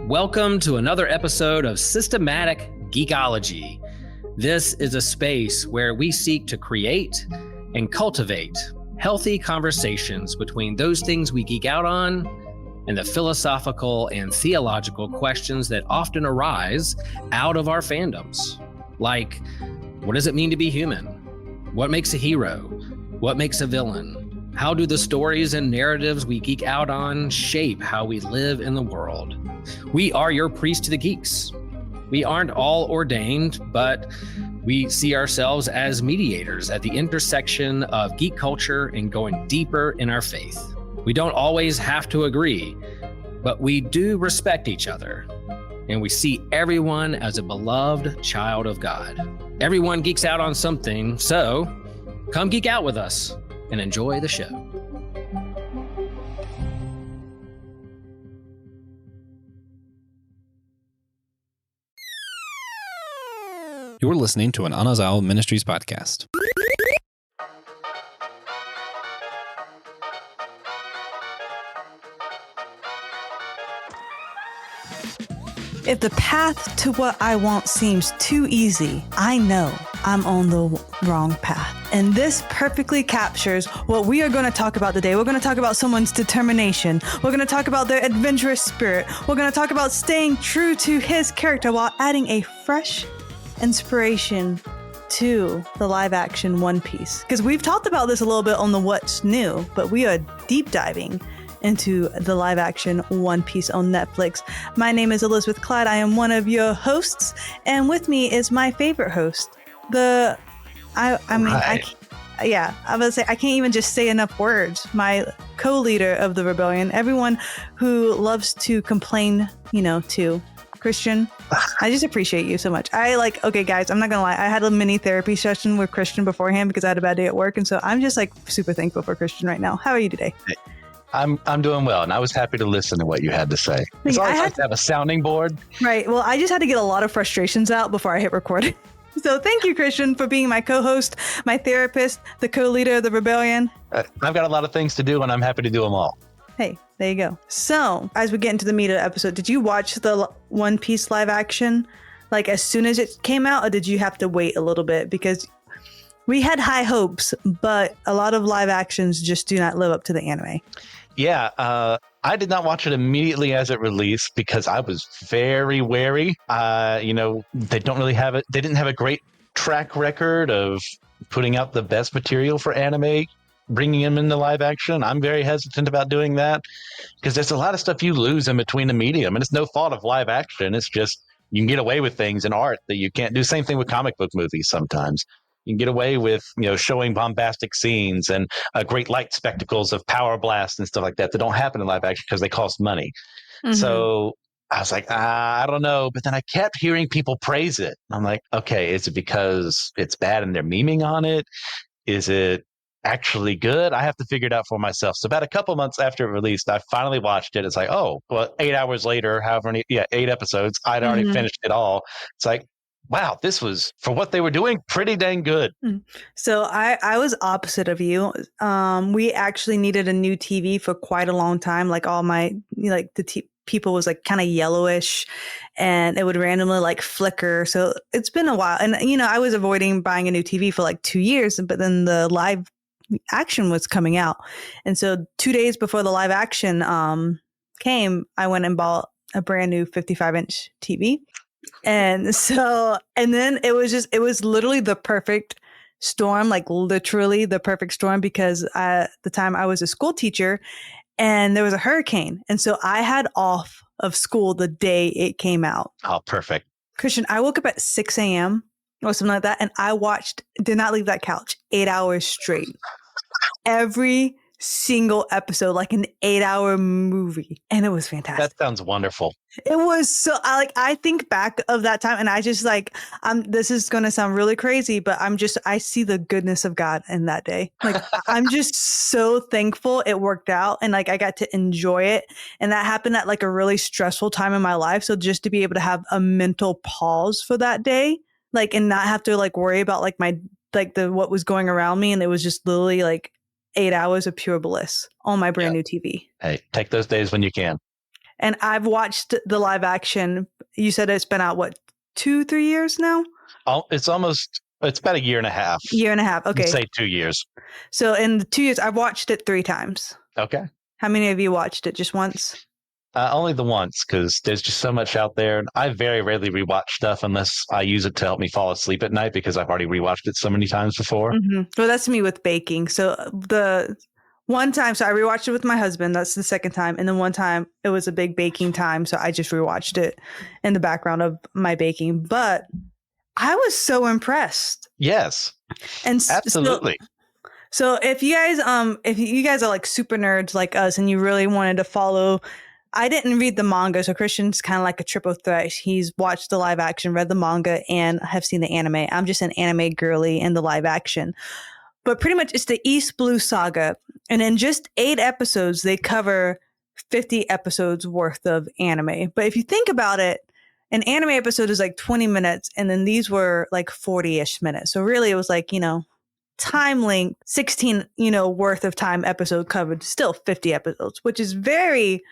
Welcome to another episode of Systematic Geekology. This is a space where we seek to create and cultivate healthy conversations between those things we geek out on and the philosophical and theological questions that often arise out of our fandoms. Like, what does it mean to be human? What makes a hero? What makes a villain? How do the stories and narratives we geek out on shape how we live in the world? We are your priest to the geeks. We aren't all ordained, but we see ourselves as mediators at the intersection of geek culture and going deeper in our faith. We don't always have to agree, but we do respect each other, and we see everyone as a beloved child of God. Everyone geeks out on something, so come geek out with us and enjoy the show. You're listening to an Anazal Ministries podcast. If the path to what I want seems too easy, I know I'm on the wrong path. And this perfectly captures what we are going to talk about today. We're going to talk about someone's determination. We're going to talk about their adventurous spirit. We're going to talk about staying true to his character while adding a fresh inspiration to the live action One Piece. Because we've talked about this a little bit on the What's New, but we are deep diving into the live action One Piece on Netflix. My name is Elizabeth Clyde. I am one of your hosts, and with me is my favorite host. I was say I can't even just say enough words. My co-leader of the rebellion, everyone who loves to complain, to Christian. I just appreciate you so much. Okay, guys, I'm not gonna lie. I had a mini therapy session with Christian beforehand because I had a bad day at work, and so I'm just super thankful for Christian right now. How are you today? I'm doing well, and I was happy to listen to what you had to say. It's always nice to have a sounding board. Right. Well, I just had to get a lot of frustrations out before I hit record. So thank you, Christian, for being my co-host, my therapist, the co-leader of the rebellion. I've got a lot of things to do, and I'm happy to do them all. Hey, there you go. So, as we get into the meat of the episode, did you watch the One Piece live action, as soon as it came out, or did you have to wait a little bit? Because we had high hopes, but a lot of live actions just do not live up to the anime. Yeah, I did not watch it immediately as it released because I was very wary. They don't really have it. They didn't have a great track record of putting out the best material for anime, bringing them into live action. I'm very hesitant about doing that because there's a lot of stuff you lose in between the medium, and it's no fault of live action. It's just you can get away with things in art that you can't do. Same thing with comic book movies sometimes. You can get away with, showing bombastic scenes and great light spectacles of power blasts and stuff like that don't happen in live action because they cost money. Mm-hmm. So I was like, I don't know. But then I kept hearing people praise it. I'm like, okay, is it because it's bad and they're memeing on it? Is it actually good? I have to figure it out for myself. So about a couple months after it released, I finally watched it. It's like, 8 hours later, 8 episodes, I'd already finished it all. It's like, wow, this was, for what they were doing, pretty dang good. So I was opposite of you. We actually needed a new TV for quite a long time. All my, people was kind of yellowish and it would randomly flicker. So it's been a while. And, I was avoiding buying a new TV for 2 years, but then the live action was coming out. And so 2 days before the live action came, I went and bought a brand new 55-inch TV. And then it was literally the perfect storm, literally the perfect storm, because at the time I was a school teacher and there was a hurricane. And so I had off of school the day it came out. Oh, perfect. Christian, I woke up at 6 a.m. or something like that. And I did not leave that couch 8 hours straight. Every single episode, an 8-hour movie. And it was fantastic. That sounds wonderful. It was so, I think back of that time and I just this is going to sound really crazy, but I see the goodness of God in that day. I'm just so thankful it worked out and I got to enjoy it. And that happened at a really stressful time in my life. So just to be able to have a mental pause for that day, and not have to worry about what was going around me. And it was just literally 8 hours of pure bliss on my brand new TV. Hey, take those days when you can. And I've watched the live action. You said it's been out, what, 2-3 years now? Oh, it's about a year and a half. Year and a half. Okay. Let's say 2 years. So in the 2 years, I've watched it 3 times. Okay. How many of you watched it? Just once? Only the once, because there's just so much out there. And I very rarely rewatch stuff unless I use it to help me fall asleep at night because I've already rewatched it so many times before. Mm-hmm. Well, that's me with baking. So the one time, so I rewatched it with my husband. That's the second time. And then one time it was a big baking time. So I just rewatched it in the background of my baking. But I was so impressed. Yes. And absolutely. So if you guys are like super nerds like us and you really wanted to follow, I didn't read the manga, so Christian's kind of like a triple threat. He's watched the live action, read the manga, and have seen the anime. I'm just an anime girly in the live action. But pretty much it's the East Blue Saga. And in just 8 episodes, they cover 50 episodes worth of anime. But if you think about it, an anime episode is like 20 minutes, and then these were like 40-ish minutes. So really it was like, time length, 16, worth of time episode covered, still 50 episodes, which is very,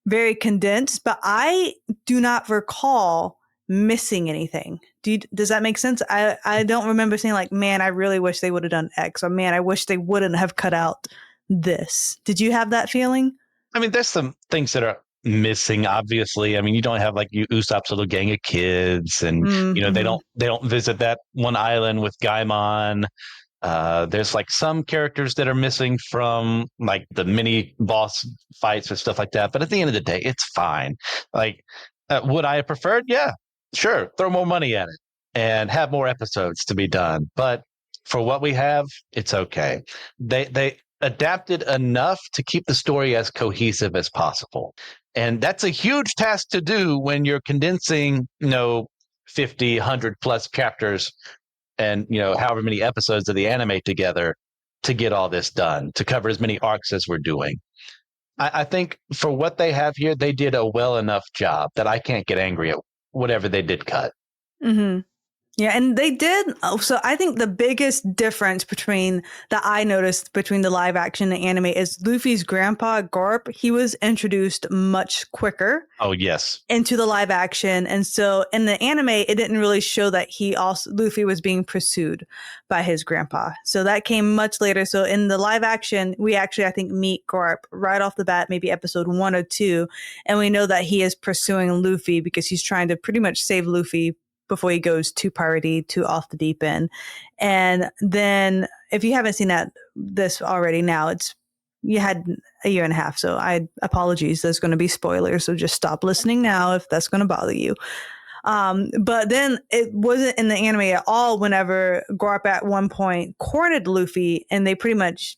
very condensed, but I do not recall missing anything. Does that make sense? I don't remember saying like, man, I really wish they would have done X, or man, I wish they wouldn't have cut out this. Did you have that feeling? I mean, there's some things that are missing, obviously. I mean, you don't have like Usopp's little gang of kids, and Mm-hmm. they don't visit that one island with Gaimon. There's like some characters that are missing from like the mini boss fights and stuff like that. But at the end of the day, it's fine. Like, would I have preferred? Yeah, sure. Throw more money at it and have more episodes to be done. But for what we have, it's okay. They adapted enough to keep the story as cohesive as possible. And that's a huge task to do when you're condensing, 50, 100 plus chapters and however many episodes of the anime together to get all this done, to cover as many arcs as we're doing. I think for what they have here, they did a well enough job that I can't get angry at whatever they did cut. Mm-hmm. Yeah, and they did. So I think the biggest difference that I noticed between the live action and the anime is Luffy's grandpa, Garp. He was introduced much quicker. Oh, yes. Into the live action. And so in the anime, it didn't really show that Luffy was being pursued by his grandpa. So that came much later. So in the live action, we actually, I think, meet Garp right off the bat, maybe episode 1 or 2. And we know that he is pursuing Luffy because he's trying to pretty much save Luffy before he goes too piratey, too off the deep end. And then if you haven't seen this already now, you had a year and a half. So apologies. There's going to be spoilers. So just stop listening now if that's going to bother you. But then it wasn't in the anime at all whenever Garp at one point cornered Luffy and he pretty much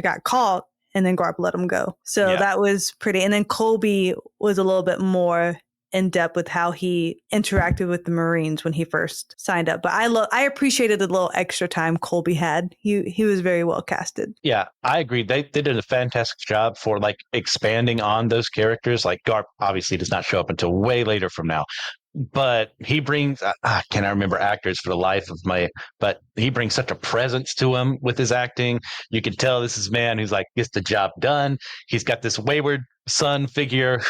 got caught and then Garp let him go. So that was pretty. And then Colby was a little bit more in depth with how he interacted with the Marines when he first signed up. But I appreciated the little extra time Colby had. He was very well casted. Yeah, I agree. They did a fantastic job for like expanding on those characters. Like Garp obviously does not show up until way later from now. But he brings, I cannot remember actors for the life of but he brings such a presence to him with his acting. You can tell this is a man who's like, gets the job done. He's got this wayward son figure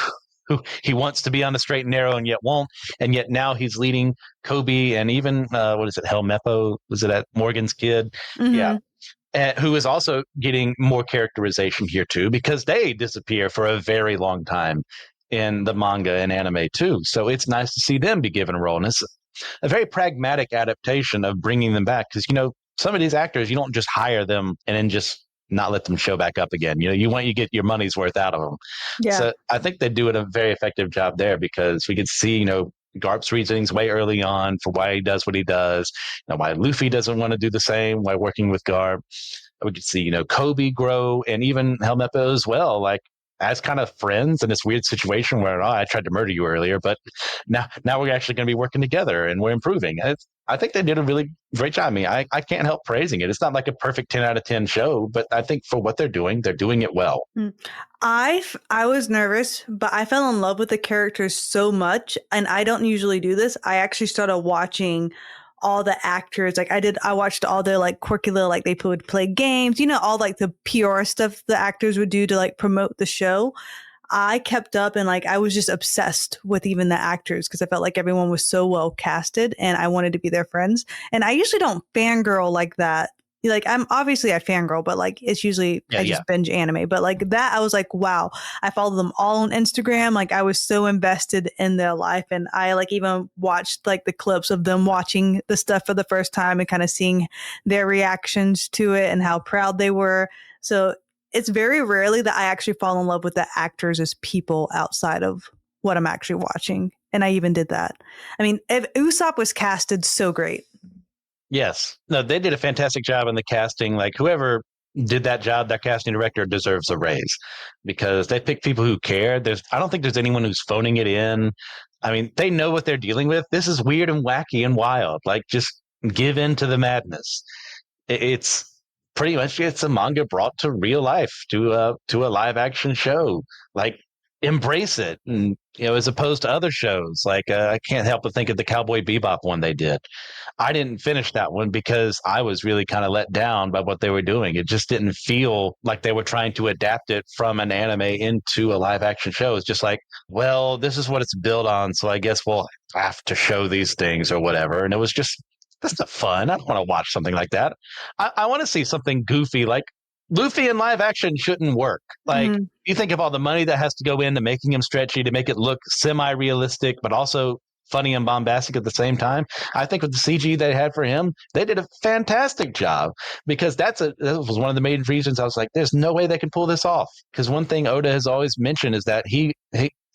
who he wants to be on the straight and narrow and yet won't. And yet now he's leading Kobe and even, Helmeppo? Was it at Morgan's kid? Mm-hmm. Yeah. Who is also getting more characterization here too, because they disappear for a very long time in the manga and anime too. So it's nice to see them be given a role. And it's a very pragmatic adaptation of bringing them back. Because, some of these actors, you don't just hire them and then just not let them show back up again. You get your money's worth out of them. Yeah. So I think they do a very effective job there because we could see, Garp's reasonings way early on for why he does what he does, why Luffy doesn't want to do the same while working with Garp. We could see, Kobe grow and even Helmeppo as well, like as kind of friends in this weird situation where, I tried to murder you earlier, but now we're actually going to be working together and we're improving. I think they did a really great job. I mean, I can't help praising it. It's not like a perfect 10 out of 10 show, but I think for what they're doing it well. I was nervous, but I fell in love with the characters so much. And I don't usually do this. I actually started watching all the actors. Like I watched all their like quirky little, like they would play games, all like the PR stuff the actors would do to like promote the show. I kept up and like I was just obsessed with even the actors because I felt like everyone was so well casted and I wanted to be their friends. And I usually don't fangirl like that. Like I'm obviously I fangirl, but like it's usually I just binge anime. But like that, I was like, wow, I follow them all on Instagram. Like I was so invested in their life, and I like even watched like the clips of them watching the stuff for the first time and kind of seeing their reactions to it and how proud they were. So it's very rarely that I actually fall in love with the actors as people outside of what I'm actually watching. And I even did that. I mean, if Usopp was casted so great. Yes. No, they did a fantastic job in the casting. Like whoever did that job, that casting director deserves a raise because they picked people who care. I don't think there's anyone who's phoning it in. I mean, they know what they're dealing with. This is weird and wacky and wild. Like just give in to the madness. It's pretty much it's a manga brought to real life to a live action show. Like embrace it, and as opposed to other shows. Like I can't help but think of the Cowboy Bebop one they did. I didn't finish that one because I was really kind of let down by what they were doing. It just didn't feel like they were trying to adapt it from an anime into a live action show. It's just like, well, this is what it's built on, so I guess we'll have to show these things or whatever. And it was just that's not fun. I don't want to watch something like that. I want to see something goofy like Luffy in live action shouldn't work. Like you think of all the money that has to go into making him stretchy to make it look semi-realistic, but also funny and bombastic at the same time. I think with the CG they had for him, they did a fantastic job because that was one of the main reasons I was like, there's no way they can pull this off. Because one thing Oda has always mentioned is that he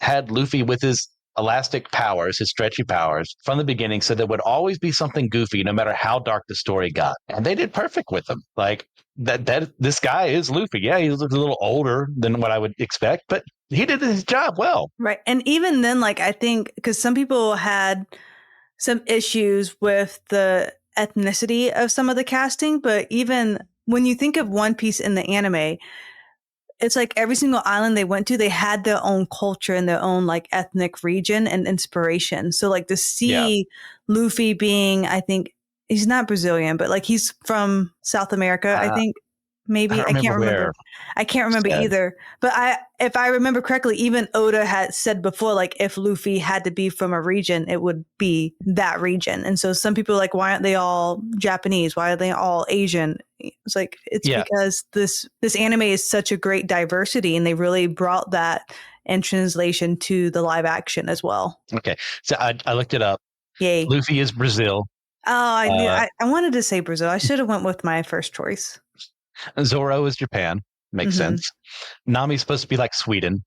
had Luffy with his elastic powers, his stretchy powers from the beginning, so there would always be something goofy no matter how dark the story got. And they did perfect with him. Like that this guy is Luffy. Yeah, he looks a little older than what I would expect, but he did his job well. Right. And even then, like, I think because some people had some issues with the ethnicity of some of the casting, but even when you think of One Piece in the anime, it's like every single island they went to, they had their own culture and their own like ethnic region and inspiration. So like to see Luffy being, I think he's not Brazilian, but like he's from South America, I think. Maybe I can't remember. I can't remember either. But if I remember correctly, even Oda had said before, like if Luffy had to be from a region, it would be that region. And so some people are like, why aren't they all Japanese? Why are they all Asian? It's like because this anime is such a great diversity, and they really brought that in translation to the live action as well. Okay, so I looked it up. Yay! Luffy is Brazil. Oh, I knew. I wanted to say Brazil. I should have went with my first choice. Zoro is Japan. Makes sense. Nami's supposed to be like Sweden.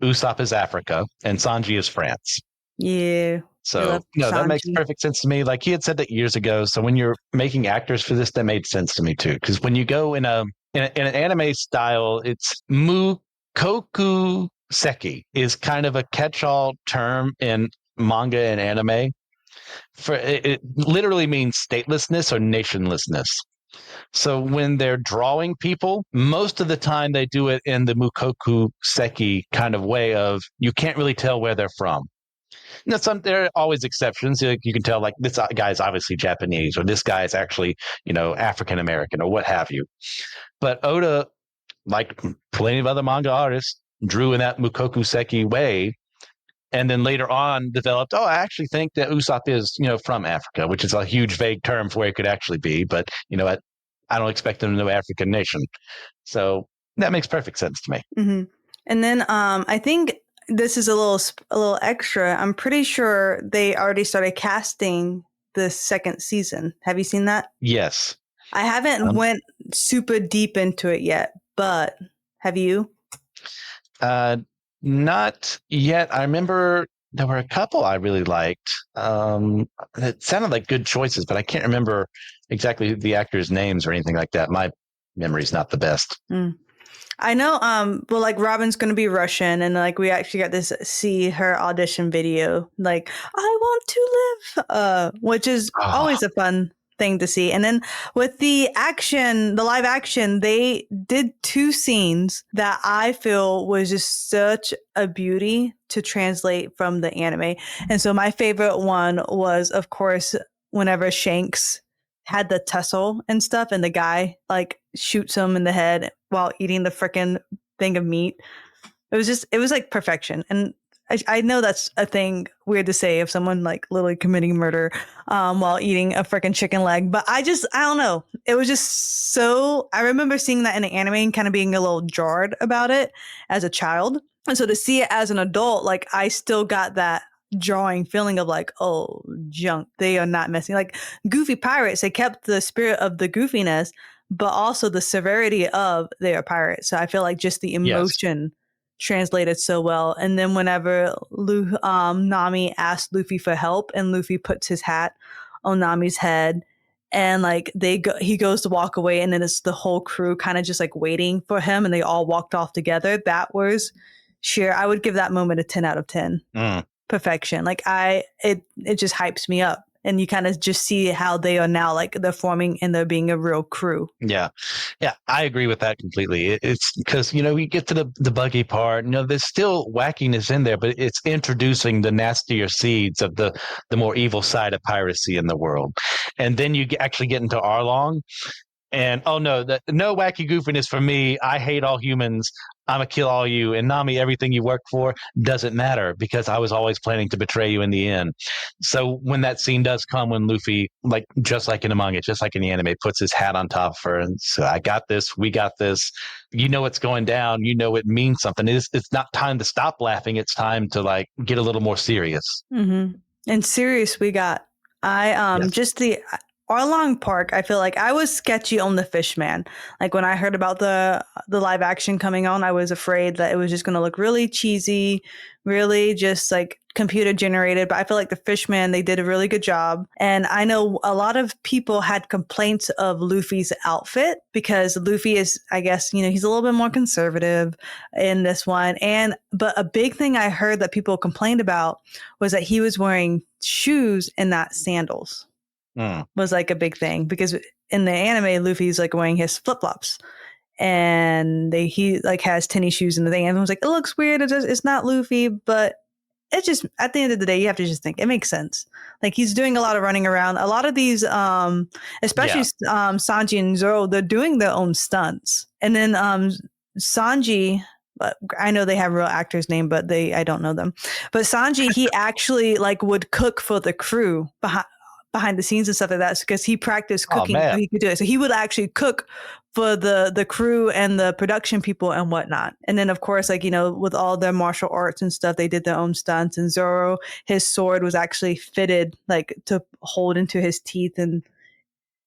Usopp is Africa. And Sanji is France. Yeah. So, that makes perfect sense to me. Like he had said that years ago. So when you're making actors for this, that made sense to me too. Because when you go in an anime style, it's Mukoku Seki is kind of a catch-all term in manga and anime. For it literally means statelessness or nationlessness. So when they're drawing people, most of the time they do it in the Mukoku Seki kind of way of you can't really tell where they're from. Now, there are always exceptions. You can tell like this guy's obviously Japanese or this guy is actually, African American or what have you. But Oda, like plenty of other manga artists, drew in that Mukoku Seki way. And then later on developed, I actually think that Usopp is, from Africa, which is a huge vague term for where it could actually be. But, I don't expect them to know African nation. So that makes perfect sense to me. Mm-hmm. And then I think this is a little extra. I'm pretty sure they already started casting the second season. Have you seen that? Yes. I haven't went super deep into it yet, but have you? Not yet. I remember there were a couple I really liked. It sounded like good choices, but I can't remember exactly the actors' names or anything like that. My memory's not the best. I know. Well, like Robin's going to be Russian, and like we actually got to see her audition video. Like, I want to live, which is always a fun thing to see. And then with the live action, they did 2 scenes that I feel was just such a beauty to translate from the anime. And so my favorite one was, of course, whenever Shanks had the tussle and stuff, and the guy like shoots him in the head while eating the frickin' thing of meat. It was like perfection. And I know that's a thing weird to say of someone like literally committing murder while eating a freaking chicken leg. But I don't know. It was just so, I remember seeing that in the anime and kind of being a little jarred about it as a child. And so to see it as an adult, like I still got that jarring feeling of like, oh, junk. They are not messing. Like goofy pirates, they kept the spirit of the goofiness, but also the severity of they are pirates. So I feel like just the emotion translated so well. And then whenever Nami asked Luffy for help and Luffy puts his hat on Nami's head and like he goes to walk away and then it's the whole crew kind of just like waiting for him and they all walked off together. That was sheer. I would give that moment a 10 out of 10. Perfection. Like it just hypes me up. And you kind of just see how they are now, like they're forming and they're being a real crew. Yeah. I agree with that completely. It's because, we get to the buggy part, there's still wackiness in there, but it's introducing the nastier seeds of the more evil side of piracy in the world. And then you actually get into Arlong. And no wacky goofiness for me. I hate all humans. I'm gonna kill all you. And Nami, everything you worked for doesn't matter because I was always planning to betray you in the end. So when that scene does come, when Luffy, like just like in the manga, just like in the anime, puts his hat on top of her and so I got this, we got this. It's going down. It means something. It's not time to stop laughing. It's time to like get a little more serious. Mm-hmm. And serious, we got. Just the Arlong Park, I feel like I was sketchy on the Fishman. Like when I heard about the live action coming on, I was afraid that it was just going to look really cheesy, really just like computer generated. But I feel like the Fishman, they did a really good job. And I know a lot of people had complaints of Luffy's outfit because Luffy is, I guess, he's a little bit more conservative in this one. But a big thing I heard that people complained about was that he was wearing shoes and not sandals. Was like a big thing because in the anime, Luffy's like wearing his flip flops and he like has tennis shoes in the thing. Everyone's like, it looks weird. It's not Luffy, but it's just at the end of the day, you have to just think it makes sense. Like he's doing a lot of running around. A lot of these, especially Sanji and Zoro, they're doing their own stunts. And then Sanji, but I know they have real actors' name, but I don't know them. But Sanji, he actually like would cook for the crew behind the scenes and stuff like that because he practiced cooking so he could do it. So he would actually cook for the crew and the production people and whatnot. And then of course, like, with all their martial arts and stuff, they did their own stunts. And Zoro, his sword was actually fitted like to hold into his teeth. And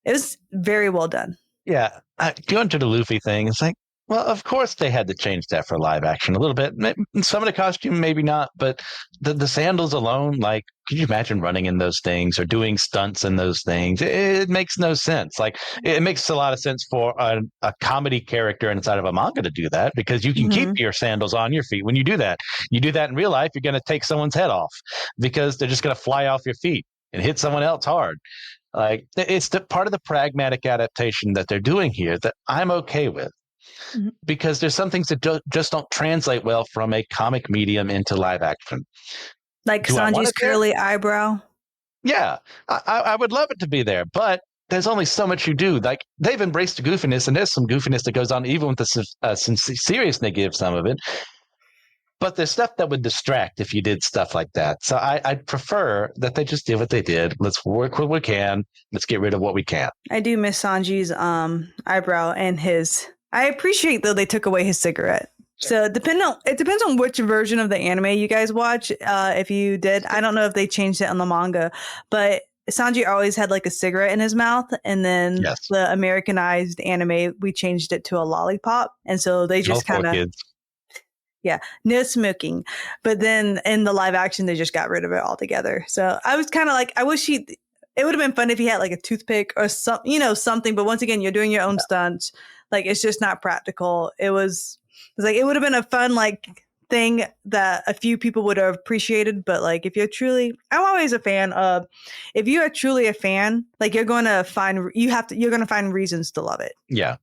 it was very well done. Yeah. Going to the Luffy thing, it's like, well, of course they had to change that for live action a little bit. Some of the costume, maybe not, but the sandals alone, like, could you imagine running in those things or doing stunts in those things? It makes no sense. Like, it makes a lot of sense for a comedy character inside of a manga to do that because you can keep your sandals on your feet when you do that. You do that in real life, you're going to take someone's head off because they're just going to fly off your feet and hit someone else hard. Like, it's part of the pragmatic adaptation that they're doing here that I'm okay with. Because there's some things that just don't translate well from a comic medium into live action. Like Sanji's curly eyebrow? Yeah, I would love it to be there, but there's only so much you do. Like, they've embraced the goofiness, and there's some goofiness that goes on even with the seriousness they give some of it. But there's stuff that would distract if you did stuff like that. So I'd prefer that they just did what they did. Let's work what we can. Let's get rid of what we can't. I do miss Sanji's eyebrow and his... I appreciate though they took away his cigarette. So it depends on which version of the anime you guys watch. If you did, I don't know if they changed it on the manga, but Sanji always had like a cigarette in his mouth, and then the Americanized anime we changed it to a lollipop, and so they just kind of no smoking. But then in the live action, they just got rid of it altogether. So I was kind of like, I wish it would have been fun if he had like a toothpick or something. But once again, you're doing your own stunts. Like, it's just not practical. It was like, it would have been a fun, like, thing that a few people would have appreciated. But like, if you're truly, I'm always a fan of, if you are truly a fan, like you're going to find reasons to love it. Yeah.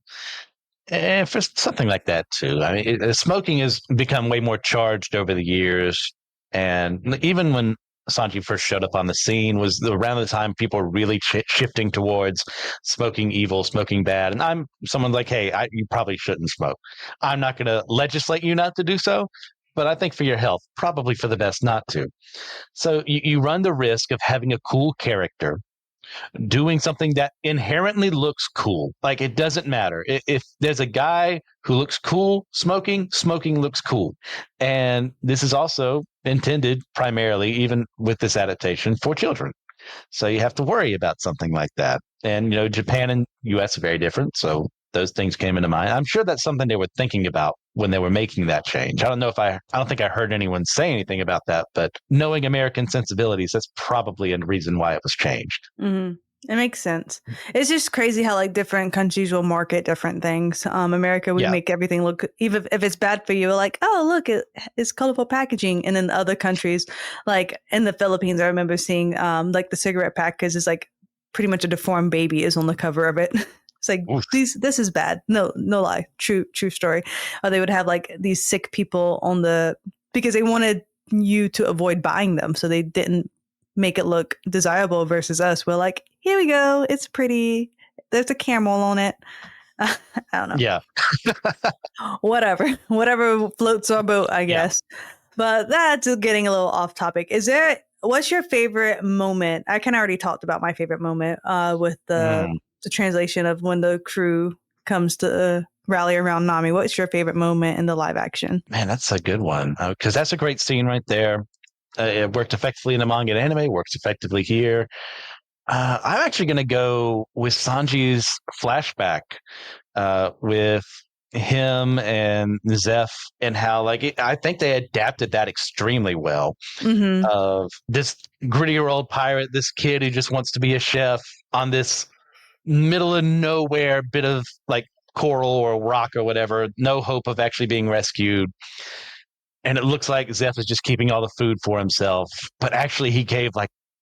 And for something like that too. I mean, smoking has become way more charged over the years. And even when Sanji first showed up on the scene was around the time people were really shifting towards smoking evil, smoking bad. And I'm someone like, hey, you probably shouldn't smoke. I'm not going to legislate you not to do so, but I think for your health, probably for the best not to. So you run the risk of having a cool character doing something that inherently looks cool. Like, it doesn't matter. If there's a guy who looks cool smoking, smoking looks cool. And this is also intended primarily, even with this adaptation, for children. So you have to worry about something like that. And, Japan and US are very different. So those things came into mind. I'm sure that's something they were thinking about when they were making that change. I don't think I heard anyone say anything about that, but knowing American sensibilities, that's probably a reason why it was changed. Mm-hmm. It makes sense. It's just crazy how like different countries will market different things. America, we make everything look, even if it's bad for you, we're like, oh, look, it's colorful packaging. And then other countries, like in the Philippines, I remember seeing like the cigarette package is like pretty much a deformed baby is on the cover of it. It's like, this is bad. No lie. True story. Or they would have like these sick people because they wanted you to avoid buying them. So they didn't make it look desirable versus us. We're like, here we go. It's pretty. There's a camel on it. I don't know. Yeah. Whatever floats our boat, I guess. Yeah. But that's getting a little off topic. What's your favorite moment? I kind of already talked about my favorite moment with the translation of when the crew comes to rally around Nami. What's your favorite moment in the live action? Man, that's a good one. Because that's a great scene right there. It worked effectively in the manga and anime, works effectively here. I'm actually going to go with Sanji's flashback with him and Zeph, and how I think they adapted that extremely well. Mm-hmm. Of this grittier old pirate, this kid who just wants to be a chef on this middle of nowhere bit of like coral or rock or whatever, no hope of actually being rescued. And it looks like Zeph is just keeping all the food for himself. But actually he gave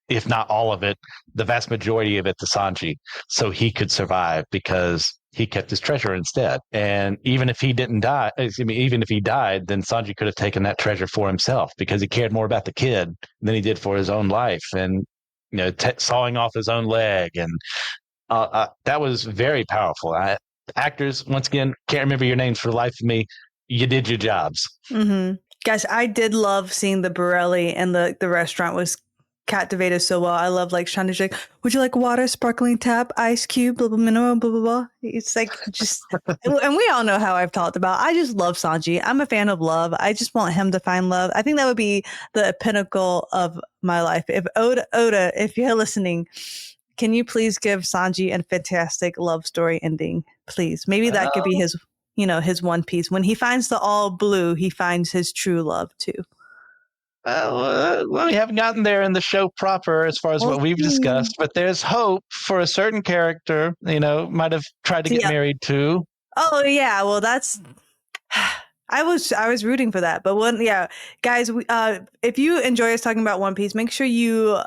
if not all of it, the vast majority of it to Sanji so he could survive, because he kept his treasure instead. And even if he didn't die, even if he died, then Sanji could have taken that treasure for himself, because he cared more about the kid than he did for his own life. And, sawing off his own leg. And that was very powerful. Actors, once again, can't remember your names for the life of me. You did your jobs. Mm-hmm. Guys, I did love seeing the Borelli, and the restaurant was captivated so well. I love Shanti's like, would you like water, sparkling tap, ice cube, blah, blah, mineral, blah, blah, blah. It's like just, and we all know how I've talked about, I just love Sanji. I'm a fan of love. I just want him to find love. I think that would be the pinnacle of my life. If Oda, if you're listening, can you please give Sanji a fantastic love story ending? Please. Maybe that could be his, his One Piece. When he finds the all blue, he finds his true love too. Well, we haven't gotten there in the show proper as far as what we've discussed, but there's hope for a certain character, might have tried to get married to. Oh yeah, well that's I was rooting for that. But guys, if you enjoy us talking about One Piece, make sure you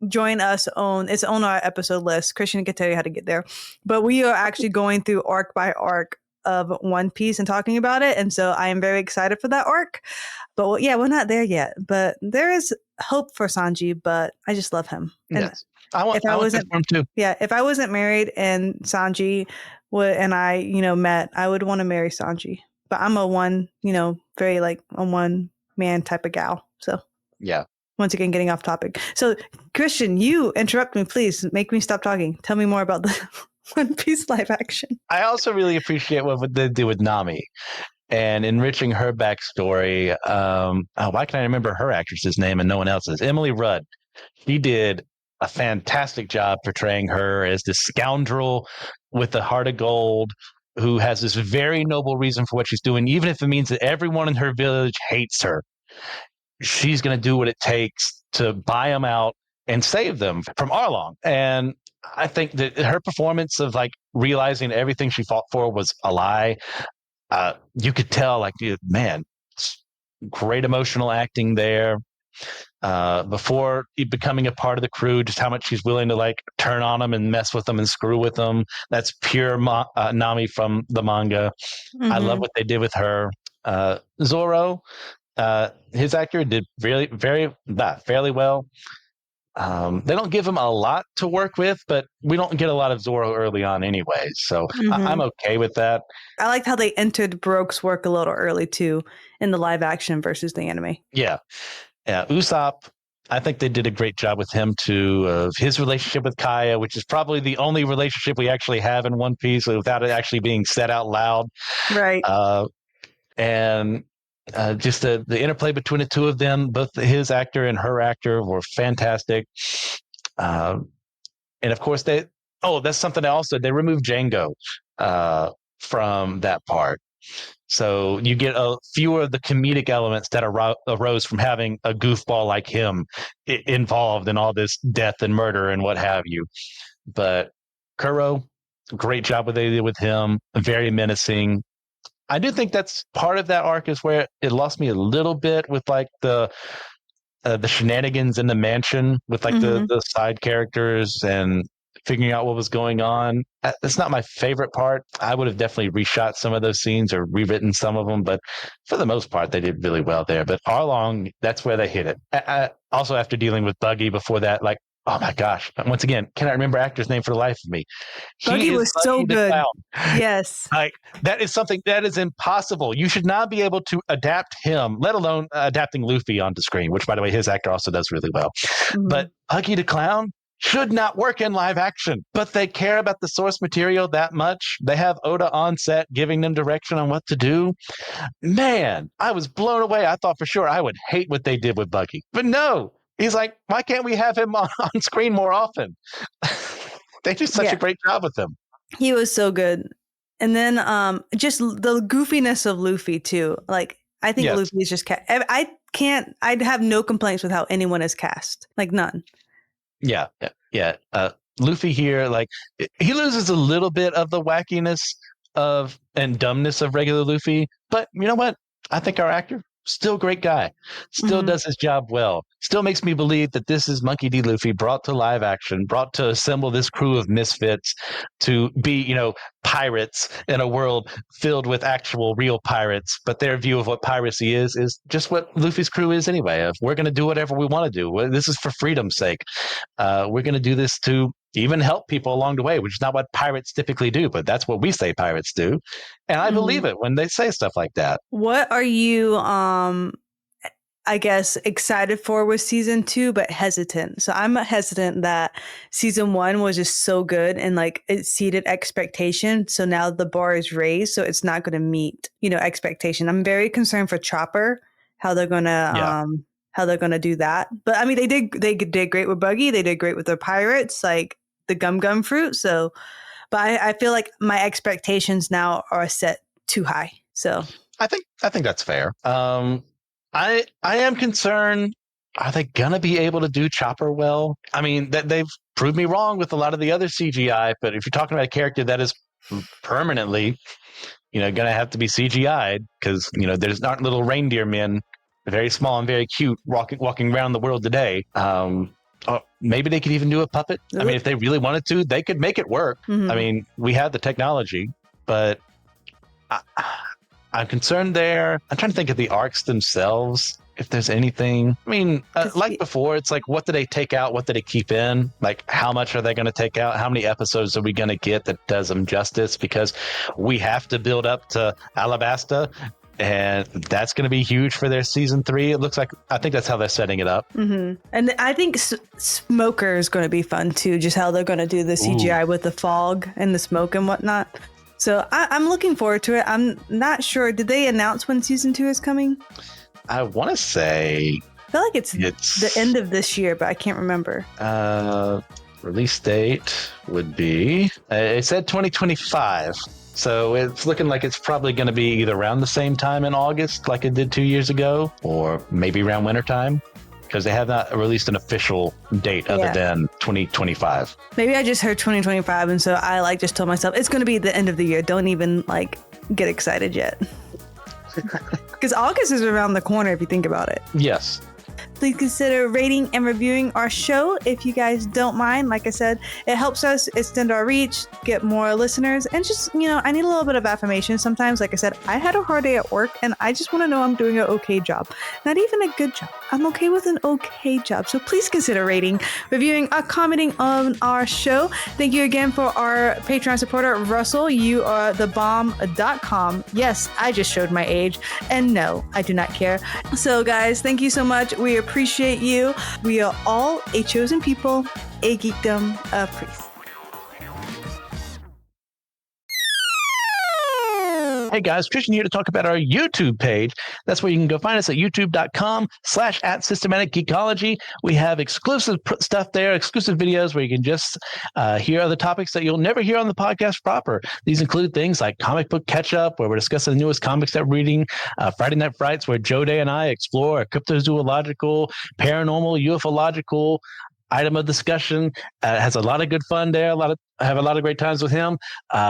join us on our episode list. Christian can tell you how to get there. But we are actually going through arc by arc of One Piece and talking about it, and so I am very excited for that arc. But we're not there yet. But there is hope for Sanji. But I just love him. And yes, I want him too. Yeah, if I wasn't married and Sanji and I, met, I would want to marry Sanji. But I'm a one man type of gal. So yeah. Once again, getting off topic. So Christian, you interrupt me, please. Make me stop talking. Tell me more about the One Piece live action. I also really appreciate what they do with Nami and enriching her backstory. Why can I remember her actress's name and no one else's? Emily Rudd. She did a fantastic job portraying her as this scoundrel with the heart of gold who has this very noble reason for what she's doing, even if it means that everyone in her village hates her. She's going to do what it takes to buy them out and save them from Arlong. And I think that her performance of realizing everything she fought for was a lie. You could tell, man, great emotional acting there. Before becoming a part of the crew, just how much she's willing to turn on them and mess with them and screw with them. That's pure Nami from the manga. Mm-hmm. I love what they did with her. Zoro, his actor did really fairly well. They don't give him a lot to work with, but we don't get a lot of Zoro early on anyway. So I'm okay with that. I liked how they entered Baroque's work a little early too in the live action versus the anime. Yeah. Usopp, I think they did a great job with him too. His relationship with Kaya, which is probably the only relationship we actually have in One Piece without it actually being said out loud. Right. And just the interplay between the two of them, both his actor and her actor, were fantastic. And of course, that's something else. They removed Django from that part. So you get fewer of the comedic elements that arose from having a goofball like him involved in all this death and murder and what have you. But Kuro, great job what they did with him. Very menacing. I do think that's part of that arc is where it lost me a little bit with like the shenanigans in the mansion with like the side characters and figuring out what was going on. That's not my favorite part. I would have definitely reshot some of those scenes or rewritten some of them, but for the most part, they did really well there. But Arlong, that's where they hit it. Also, after dealing with Buggy before that, like, oh my gosh! Once again, cannot remember actor's name for the life of me. Buggy was so good. Yes, like that is something that is impossible. You should not be able to adapt him, let alone adapting Luffy onto screen. Which, by the way, his actor also does really well. But Buggy the Clown should not work in live action, but they care about the source material that much. They have Oda on set giving them direction on what to do. Man, I was blown away. I thought for sure I would hate what they did with Buggy, but no. He's like, why can't we have him on screen more often? They do such a great job with him. He was so good. And then just the goofiness of Luffy too. Like, I think Luffy is just I'd have no complaints with how anyone is cast. Like none. Yeah. Luffy here, like he loses a little bit of the wackiness and dumbness of regular Luffy, but you know what? I think our actor, still great guy, still does his job well, still makes me believe that this is Monkey D. Luffy brought to live action, brought to assemble this crew of misfits to be, pirates in a world filled with actual real pirates. But their view of what piracy is just what Luffy's crew is anyway. Of we're going to do whatever we want to do. This is for freedom's sake. We're going to do this to even help people along the way, which is not what pirates typically do, but that's what we say pirates do. And I believe it when they say stuff like that. What are you, I guess, excited for with season 2, but hesitant? So I'm hesitant that season 1 was just so good and like it exceeded expectation. So now the bar is raised, so it's not going to meet, expectation. I'm very concerned for Chopper, how they're going to do that. But I mean, they did great with Buggy. They did great with the pirates, like the gum fruit. So, but I feel like my expectations now are set too high. So I think that's fair. I am concerned. Are they gonna be able to do Chopper well? I mean, they've proved me wrong with a lot of the other CGI. But if you're talking about a character that is permanently, gonna have to be CGI'd because there's not little reindeer men, very small and very cute, walking around the world today. Maybe they could even do a puppet. I mean, if they really wanted to, they could make it work. I mean, we have the technology, but I'm concerned there. I'm trying to think of the arcs themselves, if there's anything. I mean, like before, it's like, what do they take out? What do they keep in? Like, how much are they going to take out? How many episodes are we going to get that does them justice? Because we have to build up to Alabasta, and that's going to be huge for their season 3. It looks like, I think that's how they're setting it up. And I think Smoker is going to be fun too, just how they're going to do the CGI with the fog and the smoke and whatnot. So I'm looking forward to it. I'm not sure. Did they announce when season 2 is coming? I want to say... I feel like it's the end of this year, but I can't remember. Release date would be... it said 2025. So it's looking like it's probably going to be either around the same time in August like it did 2 years ago, or maybe around wintertime. Because they have not released an official date other than 2025. Maybe I just heard 2025, and so I just told myself it's going to be the end of the year. Don't even get excited yet. Because August is around the corner if you think about it. Yes. please consider rating and reviewing our show if you guys don't mind. Like I said, it helps us extend our reach, get more listeners, and just, I need a little bit of affirmation sometimes. Like I said, I had a hard day at work and I just want to know I'm doing an okay job. Not even a good job. I'm okay with an okay job. So please consider rating, reviewing, or commenting on our show. Thank you again for our Patreon supporter, Russell. You are thebomb.com. Yes, I just showed my age. And no, I do not care. So guys, thank you so much. We appreciate you. We are all a chosen people, a geekdom, a priest. Hey guys, Christian here to talk about our YouTube page. That's where you can go find us at youtube.com/@systematicgeekology. We have exclusive stuff there, exclusive videos where you can just hear other topics that you'll never hear on the podcast proper. These include things like comic book catch-up, where we're discussing the newest comics that we're reading, Friday Night Frights, where Joe Day and I explore a cryptozoological, paranormal, ufological item of discussion. Has a lot of good fun there. I have a lot of great times with him.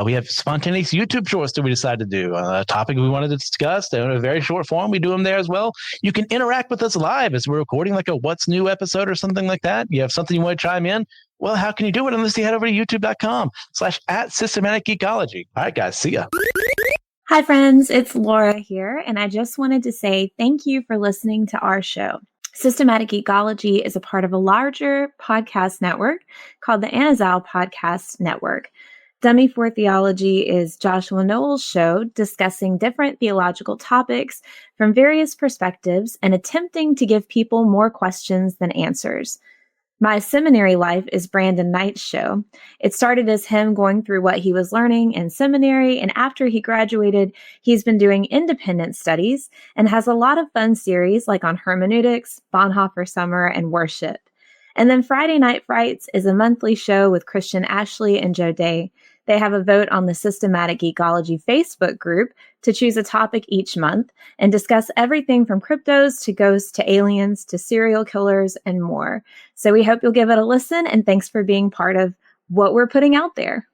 We have spontaneous YouTube shorts that we decided to do. A topic we wanted to discuss. They're in a very short form. We do them there as well. You can interact with us live as we're recording like a What's New episode or something like that. You have something you want to chime in? Well, how can you do it unless you head over to youtube.com/@systematicgeekology. All right, guys. See ya. Hi, friends. It's Laura here, and I just wanted to say thank you for listening to our show. Systematic Geekology is a part of a larger podcast network called the Anazal Podcast Network. Dummy for Theology is Joshua Noel's show discussing different theological topics from various perspectives and attempting to give people more questions than answers. My Seminary Life is Brandon Knight's show. It started as him going through what he was learning in seminary, and after he graduated, he's been doing independent studies and has a lot of fun series like on hermeneutics, Bonhoeffer Summer, and worship. And then Friday Night Frights is a monthly show with Christian Ashley and Joe Day. They have a vote on the Systematic Geekology Facebook group to choose a topic each month and discuss everything from cryptos to ghosts to aliens to serial killers and more. So we hope you'll give it a listen, and thanks for being part of what we're putting out there.